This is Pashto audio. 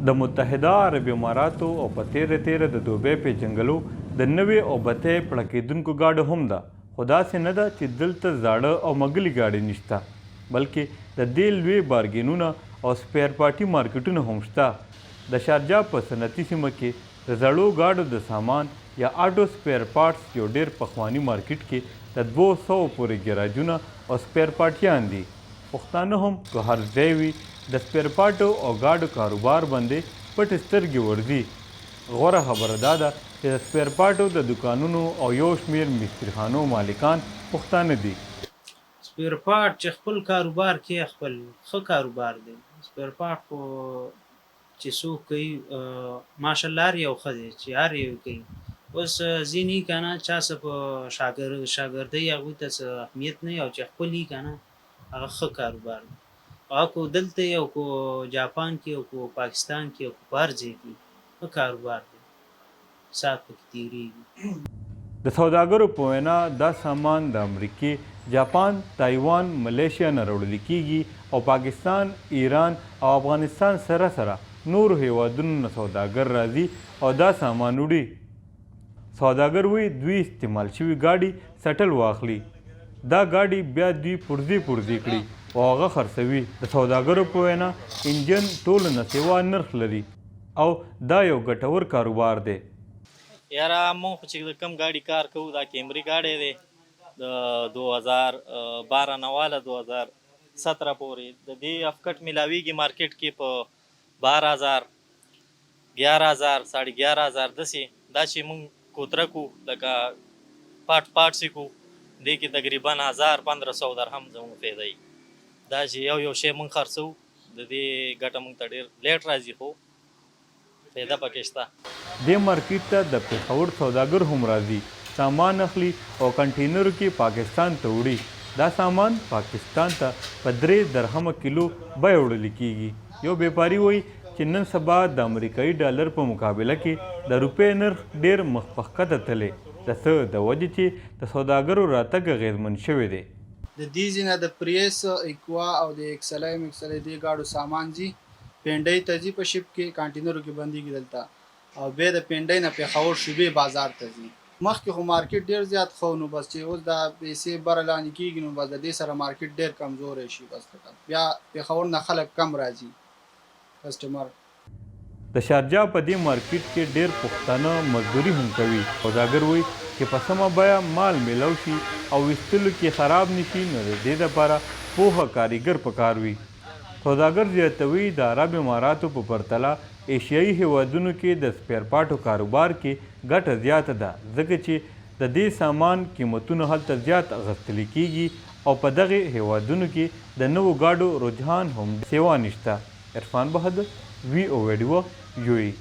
د متحده عرب اماراتو او په تیره د دوبۍ پیژنګلو د نوې او بتۍ پړکېدونکو ګاډو هم ده، خو داسې نه ده چې دلته زاړه او مګلې ګاډي نشته، بلکې د دې لوی بارګینونه او سپیر پارټي مارکیټونه هم شته. د شارجه په صنعتي سیمه کې د زړو ګاډو د سامان یا آټو سپیر پارټس یو ډېر پخواني مارکیټ کې د 200 پورې ګراجونه او سپیر پارټیان دي. پښتانه هم که هر ځای وي د سپیر پارټو او ګاډو کاروبار باندې پټې سترګې ورځي. غوره خبره دا ده چې د سپیر پارټو د دوکانونو او یو شمېر مستریخانو مالکان پښتانه دي. سپیر پارټ چې خپل کاروبار کې خپل ښه کاروبار دی. سپیر پارټ خو چې څوک کوي ماشاءالله هر یو ښه دی چې هر یو کوي. اوس ځینې که نه چا څه په شاګردۍ هغوی ته څه اهمیت نه وي او چې خپل وي که نه هغه ښه کاروبار دی. هغه کو دلته یې او کو جاپان کې او کو پاکستان کې او کو په هر ځای کې ښه کاروبار دی، ساعت پکې تېرېږي. د سوداګرو په وینا دا سامان د امریکې، جاپان، تایوان، ملیشیا نه راوړل کیږي او پاکستان، ایران او افغانستان سره سره نورو هیوادونو نه سوداګر راځي او دا سامان وړي. سوداګر وایي دوی استعمال شوي ګاډي سټل واخلي، دا ګاډي بیا دوی پرزې کړي او هغه خرڅوي. د سوداګرو په وینا انجن ټولو نه سوا نرخ لري او دا یو ګټور کاروبار دی. یاره مونږ خو چې کوم ګاډي کار کوو دا کیمري ګاډی دی د 2012 نه واله 2017 پورې د دې افکټ میلاویږي مارکیټ کې په 12000 11000 11500 داسې. دا چې مونږ کوتره کو لکه پاټ سي کو دې کې تقریبا 1500 درهم زموږ فایده وي. دا چې یو شی مونږ خرڅو د دې ګټه مونږ ته ډېر لیټ راځي خو فایده پکې شته. دې مارکیټ ته د پېښور سوداګر هم راځي، سامان اخلي او کنټینرو کې پاکستان ته وړي. دا سامان پاکستان ته په 3 درهمه کیلو بیه وړل کیږي. یو بیپاري وایي چې نن سبا د امریکایي ډالر په مقابله کې د روپۍ نرخ ډېر مخ په ښکته تللی، د څه د وجې چې د سوداګرو راتګ اغېزمن شوی دی. د دې ځینه د پریس اکوا او د اکسلای مکسلای دې ګاډو سامان ځي پینډۍ ته ځي په شپ کې کانټینرو کې بندېږي دلته او بیا د پینډۍ نه پېښور شوبې بازار ته ځي. مخکې خو مارکیټ ډېر زیات ښه نو بس چې اوس دا پیسې بره لاندې کېږي نو بس د دې سره مارکیټ ډېر کمزوری شي. بس بیا پېښور نه خلک کم راځي کسټمر. د شارجه په دې مارکیټ کې ډېر پښتانه مزدوري هم کوي. سوداګر وایي چې په سمه بیه مال میلاو شي او ویستلو کې خراب نشي نو د دې دپاره پوهه کاریګر پکار وي. سوداګر زیاتوي د عرب اماراتو په پرتله ایشیایي هیوادونو کې د سپیر پارټو کاروبار کې ګټه زیاته ده، ځکه چې د دې سامان قیمتونه هلته زیات اخیستل کیږي او په دغې هیوادونو کې د نوو ګاډو رجحان هم سیوا نشته. عرفان بهادر، وی او ویډیو، یو ای.